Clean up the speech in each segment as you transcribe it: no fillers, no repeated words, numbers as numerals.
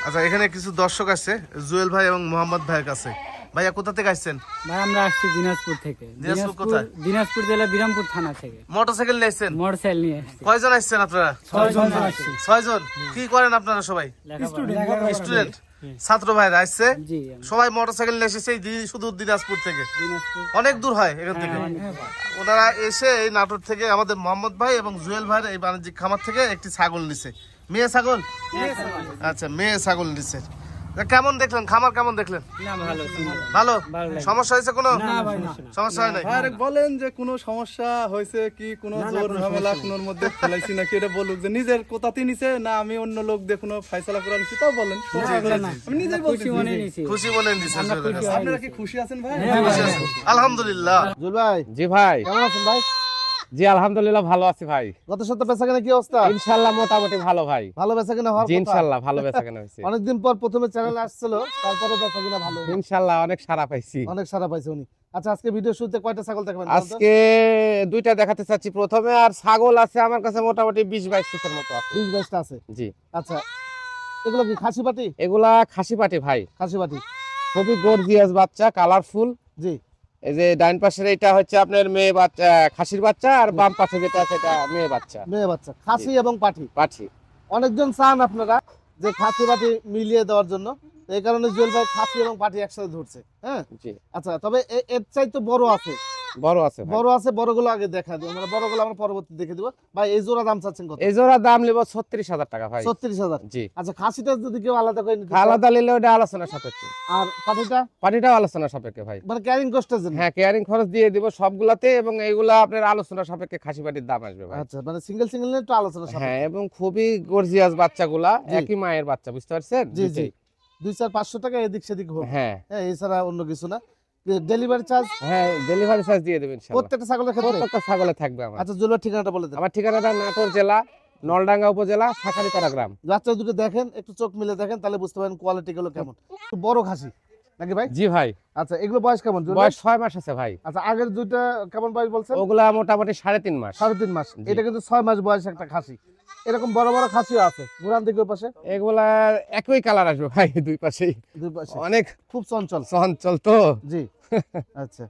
আচ্ছা, এখানে কিছু দর্শক আছে জুয়েল ভাই এবং মোহাম্মদ ভাইয়ের কাছে। ভাইয়া কোথা থেকে আসছেন? ভাই আমরা আসছি দিনাজপুর থেকে। দিনাজপুর কোথায়? দিনাজপুর জেলা বিরামপুর থানা থেকে। মোটরসাইকেল নিয়ে আসছেন? মোটরসাইকেল নিয়ে আসছি। কয়জন আসছেন আপনারা? 6 জন আসছি। 6 জন। কি করেন আপনারা সবাই? স্টুডেন্ট, ছাত্র ভাইরা আসছে। জি, সবাই মোটরসাইকেল নিয়ে এসেছে শুধু দিনাজপুর থেকে। দিনাজপুর অনেক দূর হয় এখান থেকে। ওনারা এসে এই নাটোর থেকে আমাদের মোহাম্মদ ভাই এবং জুয়েল ভাইয়ের এই বাণিজ্যিক খামার থেকে একটি ছাগল নিছে। মেয়ে ছাগল? আচ্ছা, মেয়ে ছাগল নিছে। কেমন দেখলেন খামার? কেমন দেখলেন? না ভালো ভালো। সমস্যা হয়েছে কোনো? না ভাই না। সমস্যা হয় নাই? আরে বলেন যে কোনো সমস্যা হয়েছে কি, কোনো জোর ঝামেলা কোনোর মধ্যে ফেলাইছি নাকি, এটা বলুক যে নিজের কোথাতে নিছে না আমি অন্য লোক দিয়ে কোনো ফাইসালা করে নিছি, তাও বলেন। আমি নিজেই বলছি, মনে নিছি। খুশি মনে নিছে। আপনারা কি খুশি আছেন ভাই? আলহামদুলিল্লাহ। জুল ভাই, জি ভাই, কেমন আছেন ভাই? জি আলহামদুলিল্লাহ ভালো আছি ভাই। গত সপ্তাহে বেচাকেনা কি অবস্থা? ইনশাআল্লাহ মোটামুটি ভালো ভাই। ভালো বেচাকেনা হওয়ার জি কথা। ইনশাআল্লাহ ভালো বেচাকেনা হয়েছে। অনেকদিন পর প্রথমে চ্যানেলে আসছিল, তারপরে বেচাকেনা ভালো। ইনশাআল্লাহ অনেক সাড়া পাইছি। অনেক সারা পাইছে উনি। আচ্ছা, আজকে ভিডিও শুরুতে কয়টা ছাগল দেখাবেন? আজকে দুইটা দেখাতে চাচ্ছি প্রথমে, আর ছাগল আছে আমার কাছে মোটামুটি 20-22 পিসের মতো আছে। 20-22টা আছে। জি। আচ্ছা, এগুলো কি খাসি পাটি? এগুলা খাসি পাটি ভাই, খাসি পাটি। খুবই গর্জিয়াস বাচ্চা, কালারফুল। জি। এই যে ডাইন পাশের এটা হচ্ছে আপনার মেয়ে বাচ্চা, খাসির বাচ্চা, আর বাম পাশে যেটা আছে এটা মেয়ে বাচ্চা। মেয়ে বাচ্চা, খাসি এবং পাটি। পাঠি। অনেকজন চান আপনারা যে খাসি পাটি মিলিয়ে দেওয়ার জন্য, এই কারণে জুয়েল ভাই খাসি এবং পাটি একসাথে ধরছে। হ্যাঁ, জি। আচ্ছা, তবে এর চাইতে বড় আছে। বড় আছে ভাই। বড় আছে, বড়গুলো আগে দেখা দিও। আমরা বড়গুলো আমরা পরবর্তী দেখে দিব। ভাই এই জোড়া দাম চাচ্ছেন কত? এই জোড়া দাম নেব 36,000 টাকা ভাই। 36,000। জি। আচ্ছা, খাসিটা যদি কেউ আলাদা করে নিতে চায়? আলাদা নিলে ওটা আলোচনা সাপেক্ষে, আর পাটিটা পাটিটাও আলোচনা সাপেক্ষে ভাই। মানে ক্যারিং কস্টের জন্য? হ্যাঁ, কেয়ারিং খরচ দিয়ে দিব সবগুলাতে, এবং এইগুলা আপনার আলোচনা সাপেক্ষে খাসি পাটির দাম আসবে ভাই। আচ্ছা, মানে সিঙ্গেল সিঙ্গেল নিয়ে একটু আলোচনা হ্যাঁ, সাপেক্ষে। এবং খুবই গর্জিয়াস বাচ্চাগুলা, জি। একই মায়ের বাচ্চা, বুঝতে পারছেন? জি জি, দুইটাই। 200-500 টাকা এদিক সেদিক হবে। হ্যাঁ হ্যাঁ, এছাড়া অন্য কিছু না। ডেলিভারি চার্জ হ্যাঁ, ডেলিভারি চার্জ দিয়ে দেবেন ইনশাআল্লাহ। প্রত্যেকটা ছাগলের ক্ষেত্রে? প্রত্যেকটা ছাগলে থাকবে আমার। আচ্ছা, জুয়েলের ঠিকানাটা বলে দেন। আমার ঠিকানাটা নাটোর জেলা নলডাঙ্গা উপজেলা শাখারিপাড়া গ্রাম। বাচ্চা দুটো দেখেন, একটু চোখ মিলে দেখেন, তাহলে বুঝতে পারেন কোয়ালিটি গুলো কেমন। একটু বড় খাসি নাকি ভাই? জি ভাই। আচ্ছা, এগুলো বয়স কেমন জুয়েল? বয়স 6 মাস আছে ভাই। আচ্ছা, আগের দুইটা কেমন বয়স বলছেন? ওগুলা মোটামুটি 3.5 মাস। 3.5 মাস। জি। এটা কিন্তু 6 মাস বয়স একটা খাসি। এরকম বড় বড় খাসিও আছে ঘুরান দিকে ওই পাশে। এগুলা একই কালার আসবে ভাই, দুই পাশেই দুই পাশে অনেক খুব চঞ্চল। চঞ্চল তো। জি। আচ্ছা,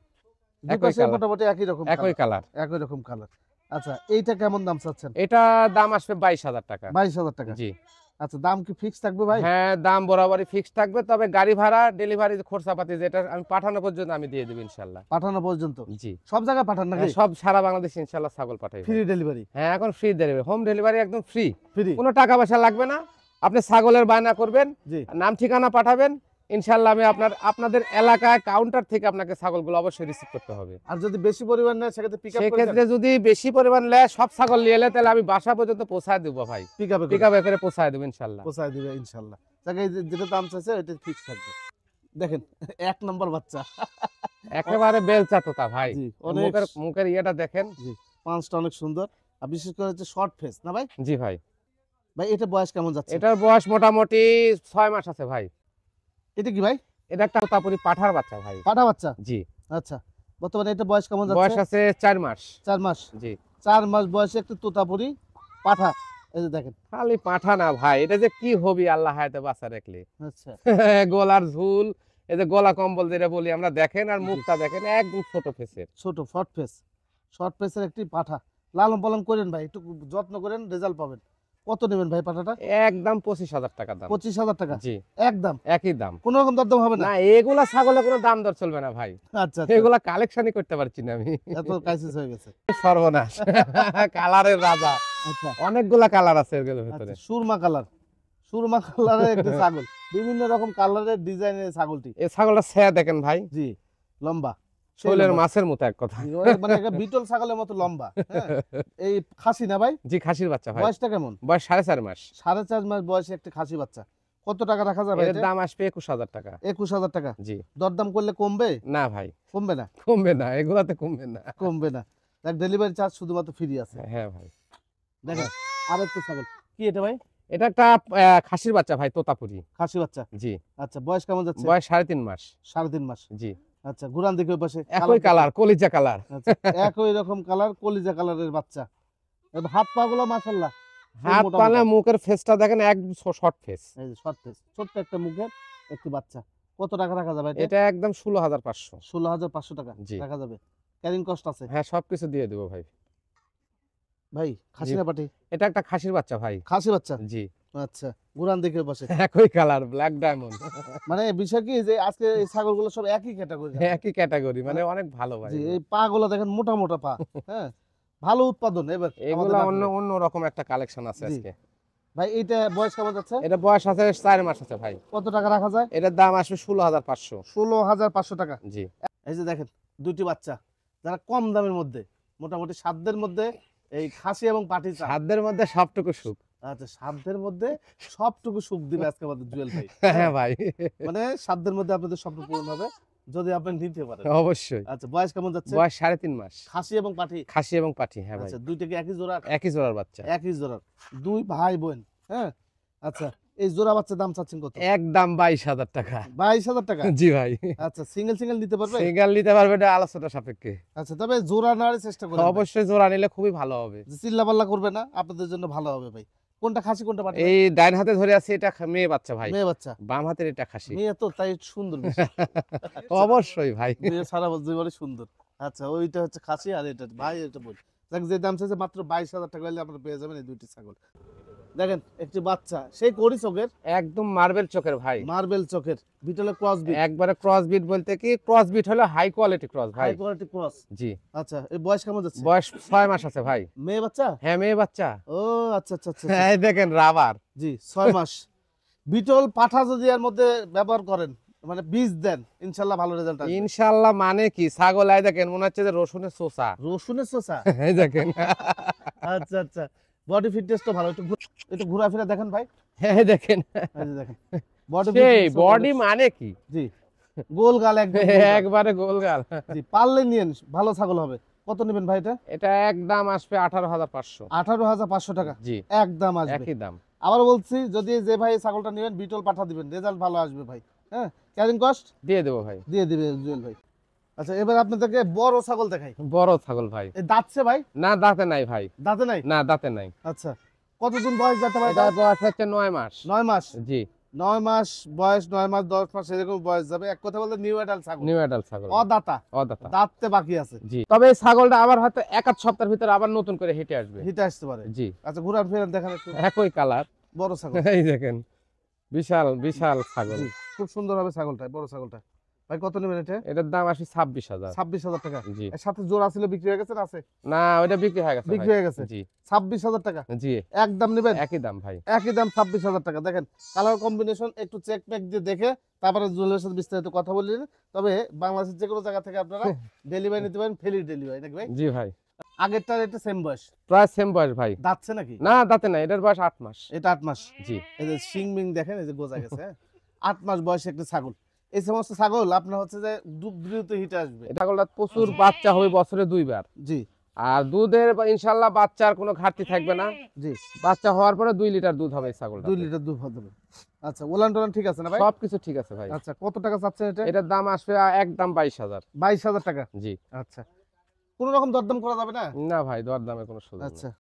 দুই একই পাশে কালার। মোটামুটি একই রকম একই কালার। একই রকম কালার। আচ্ছা, এইটা কেমন দাম চাচ্ছেন? এটা দাম আসবে 22,000 টাকা। 22,000 টাকা। জি। আচ্ছা, দাম কি ফিক্স থাকবে ভাই? হ্যাঁ, দাম বরাবরই ফিক্স থাকবে, তবে গাড়ি ভাড়া, ডেলিভারি খরচাপাতি যেটা আমি পাঠানো পর্যন্ত আমি দিয়ে দেব ইনশাআল্লাহ। পাঠানো পর্যন্ত? জি। সব জায়গায় পাঠান নাকি? সব সারা বাংলাদেশে ইনশাআল্লাহ ছাগল পাঠাই। Free delivery? হ্যাঁ, এখন ফ্রি ডেলিভারি, হোম ডেলিভারি একদম ফ্রি। ফ্রি? কোনো টাকা পয়সা লাগবে না। আপনি ছাগলের বায়না করবেন, জি। নাম ঠিকানা পাঠাবেন, ইনশাআল্লাহ আমি আপনাদের এলাকায় কাউন্টার থেকে আপনাকে ছাগলগুলো অবশ্যই রিসিভ করতে হবে। আর যদি বেশি পরিমাণ নেয় সেক্ষেত্রে পিকআপ করে সেক্ষেত্রে যদি বেশি পরিমাণ নেয়, সব ছাগল নিয়ে এলে, তাহলে আমি বাসা পর্যন্ত পৌঁছায় দেবো ভাই। পিকআপে করে পৌঁছায় দেবো ইনশাআল্লাহ। পৌঁছায় দিবে ইনশাআল্লাহ। তাকে যেটা দাম চাইছে ওইটা ফিক্স থাকবে। দেখেন, এক নম্বর বাচ্চা। একেবারে বেলচা তোতা ভাই। জি, অনেক। মুখের ইয়েটা দেখেন। জি, পাঁচটা অনেক সুন্দর। আর বিশেষ করে হচ্ছে শর্ট ফেস না ভাই? জি ভাই। ভাই এটা বয়স কেমন যাচ্ছে? এটার বয়স মোটামুটি 6 মাস আছে ভাই। এটা কি ভাই? এটা একটা তোতাপুরি পাঠার বাচ্চা ভাই। পাঠা বাচ্চা? জি। আচ্ছা, বর্তমানে এটা বয়স কেমন বয়স যাচ্ছে? আছে 4 মাস। 4 মাস। জি। 4 মাস বয়সে একটা তোতাপুরি পাঠা। এই যে দেখেন। খালি পাঠা না ভাই, এটা যে কি হবি আল্লাহ হায়াতে বাঁচা রাখলে। আচ্ছা। গলার ঝুল, এই যে গলা কম্বল যেটা বলি আমরা, দেখেন, আর মুখটা দেখেন, একদম ছোট ফেসের। ছোট শর্ট ফেস। শর্ট ফেসের একটি পাঠা। লালন পালন করেন ভাই, একটু যত্ন করেন, রেজাল্ট পাবেন। কত নেবেন ভাই পাঠাটা? একদম 25,000 টাকা দাম। 25,000 টাকা? জি। একদম একই দাম। কোনো রকম দরদাম হবে না? না, এগুলা ছাগলে কোনো দাম দর চলবে না ভাই। আচ্ছা, এগুলা কালেকশনই করতে পারছি না আমি। এত ক্রাইসিস হয়ে গেছে। সর্বনাশ। কালারের রাজা। আচ্ছা, অনেকগুলা কালার আছে এর ভিতরে। সুরমা কালার। সুরমা কালারের একটি ছাগল, বিভিন্ন রকম কালারের ডিজাইনের ছাগলটি। এই ছাগলটা ছায়া দেখেন ভাই। জি, লম্বা, শৈলের মাছের মতো এক কথা। জি, মানে একটা বিটল ছাগলের মতো লম্বা। হ্যাঁ, এই খাসি না ভাই? জি, খাসির বাচ্চা ভাই। বয়সটা কেমন? বয়স 4.5 মাস। 4.5 মাস বয়সে একটা খাসি বাচ্চা। কত টাকা রাখা যাবে এর এটা? দাম আসবে 21,000 টাকা। 21,000 টাকা? জি। দরদাম করলে কমবে? না ভাই, কমবে না? কমবে না, এগুলাতে কমবে না। কমবে না। দেখ, ডেলিভারি চার্জ শুধুমাত্র ফ্রি আছে। হ্যাঁ ভাই। দেখেন, আর একটু ছাগল। কি এটা ভাই? এটা একটা খাসির বাচ্চা ভাই, তোতাপুরি। খাসি বাচ্চা? জি। আচ্ছা, বয়স কেমন যাচ্ছে? বয়স 3.5 মাস। 3.5 মাস। জি। আচ্ছা, ঘুরান দেখে ওই পাশে। একই কালার, কলিজা কালার। আচ্ছা, একই রকম কালার, কলিজা কালারের বাচ্চা। হাত পা গুলো মাশাআল্লাহ হাত মোটা পালে মোটা। মুখের ফেসটা দেখেন এক শর্ট ফেস। এই যে শর্ট ফেস, ছোট্ট একটা মুখের একটি বাচ্চা। কত টাকা রাখা যাবে এটা? এটা একদম 16,500। 16,500 টাকা জি। রাখা যাবে। ক্যারিং কস্ট আছে হ্যাঁ সবকিছু দিয়ে দেবো ভাই। ভাই? খাসি জি। না পাটি? এটা একটা খাসির বাচ্চা ভাই। খাসি বাচ্চা। জি। আচ্ছা, ঘুরান দেখে বসে। একই কালার, ব্ল্যাক ডায়মন্ড। মানে বিষয় কি যে আজকে এই ছাগলগুলো সব একই ক্যাটাগরি। একই ক্যাটাগরি, মানে অনেক ভালো ভাই। জি, এই পা গুলো দেখেন মোটা মোটা পা। হ্যাঁ, ভালো উৎপাদন এবার আমাদের এগুলা নাটোরে। অন্য রকম একটা কালেকশন আছে জি। আজকে। ভাই এইটা বয়স কেমন যাচ্ছে? এটা বয়স আছে 4 মাস আছে ভাই। কত টাকা রাখা যায়? এটার দাম আসবে 16,500। 16,500 টাকা। জি। এই যে দেখেন দুটি বাচ্চা, যারা কম দামের মধ্যে মোটামুটি সাধ্যের মধ্যে এই খাসি এবং পাটি চান। সাধ্যের মধ্যে সবটুকু সুখ। আচ্ছা, সাধ্যের মধ্যে সবটুকু সুখ দিবে আজকে আমাদের জুয়েল ভাই। হ্যাঁ ভাই, মানে সাধ্যের মধ্যে আপনাদের স্বপ্ন পূরণ হবে যদি আপনি নিতে পারেন। অবশ্যই। আচ্ছা, বয়স কেমন যাচ্ছে? বয়স 3.5 মাস। খাসি এবং পাটি? খাসি এবং পাঠি, হ্যাঁ ভাই। আচ্ছা, দুইটা কি একই জোড়া? একই জোড়ার বাচ্চা। একই জোড়ার, দুই ভাই বোন। হ্যাঁ, আচ্ছা, এই জোড়া বাচ্চার দাম চাচ্ছেন কত? একদম 22,000 টাকা। 22,000 টাকা। জি ভাই। আচ্ছা, সিঙ্গেল নিতে পারবে? সিঙ্গেল নিতে পারবে, এটা আলোচনা সাপেক্ষে। আচ্ছা, তবে জোড়া নেওয়ার চেষ্টা করবেন ভাই। অবশ্যই জোড়া নিলে খুবই ভালো হবে। যে চিল্লাপাল্লা করবে না, আপনাদের জন্য ভালো হবে ভাই। কোনটা খাসি কোনটা পাটি? এই ডাইন হাতে ধরে আছে, এটা মেয়ে বাচ্চা ভাই। মেয়ে বাচ্চা। বাম হাতের এটা খাসি। মেয়ে তো তাই সুন্দর বেশি। অবশ্যই ভাই। মেয়ে সারা জীবনে সুন্দর। আচ্ছা, ওইটা হচ্ছে খাসি আর এটা ভাই, এটা বল। দেখ, যে দাম চাইছে মাত্র 22,000 টাকা হলে আপনারা পেয়ে যাবেন এই দুইটি ছাগল। দেখেন একটি বাচ্চা, সেই করি চোখের, একদম মার্বেল চোখের ভাই। মার্বেল চোখের, বিটলে ক্রস বিট, একবারে ক্রস বিট বলতে কি, ক্রস বিট হলো হাই কোয়ালিটি ক্রস ভাই। High quality cross. জি। আচ্ছা, এই বয়স কেমন যাচ্ছে? বয়স 6 মাস আছে ভাই। মেয়ে বাচ্চা? হ্যাঁ মেয়ে বাচ্চা। ও আচ্ছা আচ্ছা আচ্ছা। এই দেখেন রাবার। জি, 6 মাস। বিটল পাঠা যদি এর মধ্যে ব্যবহার করেন, মানে বীজ দেন, ইনশাআল্লাহ ভালো রেজাল্ট আসবে। ইনশাআল্লাহ, মানে কি ছাগল, এই দেখেন মনে হচ্ছে যে রসুনের চোষা। রসুনের চোষা? এই দেখেন। আচ্ছা আচ্ছা, বডি ফিটনেস তো ভালো। একটু ঘোরাফেরা দেখেন ভাই। এই দেখেন। এই যে দেখেন বডি সেই বডি মানে কি, জি, গোল গাল একদম গোল গাল। একবারে গোলগাল। জি, পারলে নিয়েন, ভালো ছাগল হবে। কত নেবেন ভাই এটা? এটা একদম আসবে 18,500। 18,500 টাকা জি, একদম আসবে। একই দাম। আবার বলছি, যদি যে ভাই এই ছাগলটা নেবেন বিটল পাঠা দিবেন, রেজাল্ট ভালো আসবে ভাই। হ্যাঁ, ক্যারিং কস্ট দিয়ে দেবো ভাই। দিয়ে দিবে জুয়েল ভাই। আচ্ছা, এবার আপনাদেরকে বড় ছাগল দেখাই। বড় ছাগল ভাই। এই দাঁতছে ভাই? না দাঁতে নাই ভাই। দাঁতে নাই? না দাঁতে নাই। আচ্ছা, কতদিন বয়স যাতে ভাই? এটা বয়স হচ্ছে 9 মাস। 9 মাস। জি। 9 মাস বয়স, 9 মাস 10 মাস এরকম বয়স যাবে। এক কথা বলতে নিউ অ্যাডাল্ট ছাগল, নিউ অ্যাডাল্ট ছাগল। অদাতা, অদাতা। দাঁততে বাকি আছে। জি। তবে এই ছাগলটা আবার হয়তো 1-8 সপ্তাহের ভিতরে আবার নতুন করে হেঁটে আসবে। হিটে আসতে পারে। জি। আচ্ছা, ঘুরান ফেরান দেখেন একটু। একই কালার। বড় ছাগল। এই দেখেন, বিশাল বিশাল ছাগল। জি, খুব সুন্দর হবে ছাগলটা, বড় ছাগলটা। ভাই কত নেবেন এটা? এটার দাম আসে 26,000। 26,000 টাকা। জি। এর সাথে জোড়া ছিল, বিক্রি হয়ে গেছে না আছে? না ওটা বিক্রি হয়ে গেছে বিক্রি ভাই। হয়ে গেছে। জি 26,000 টাকা জি, একদম নেবেন? একই দাম ভাই। একই দাম, 26,000 টাকা। দেখেন কালার কম্বিনেশন একটু চেক মেক দিয়ে দেখে তারপরে জুয়েলের সাথে বিস্তারিত কথা বললেন। তবে বাংলাদেশের যে কোনো জায়গা থেকে আপনারা ডেলিভারি নিতে পারেন, ফ্রি ডেলিভারি নাকি ভাই? জি ভাই, আগেরটার এটা সেম বয়স? প্রায় সেম বয়স ভাই। দাঁতছে নাকি? না দাঁতে নাই, এটার বয়স 8 মাস। এটা 8 মাস। জি। এই যে শিং মিং দেখেন, এই যে গোজা গেছে। 8 মাস বয়সে একটা ছাগল। এই সমস্ত ছাগল আপনার হচ্ছে যে দ্রুত হিটে আসবে। এটা ছাগলটা প্রচুর বাচ্চা হবে বছরে 2 বার। জি আর দুধের ইনশাআল্লাহ বাচ্চার কোনো ঘাটতি থাকবে না। জি, বাচ্চা হওয়ার পরে 2 লিটার দুধ হবে এই ছাগলটা। 2 লিটার দুধ হবে। আচ্ছা, ওলান টোলান ঠিক আছে না ভাই? সবকিছু ঠিক আছে ভাই। আচ্ছা, কত টাকা চাচ্ছেন এটা? এটার দাম আসবে একদম 22,000। 22,000 টাকা। জি। আচ্ছা, কোনো রকম দরদাম করা যাবে না? না ভাই, দর দামে কোনো সুযোগ নেই। আচ্ছা,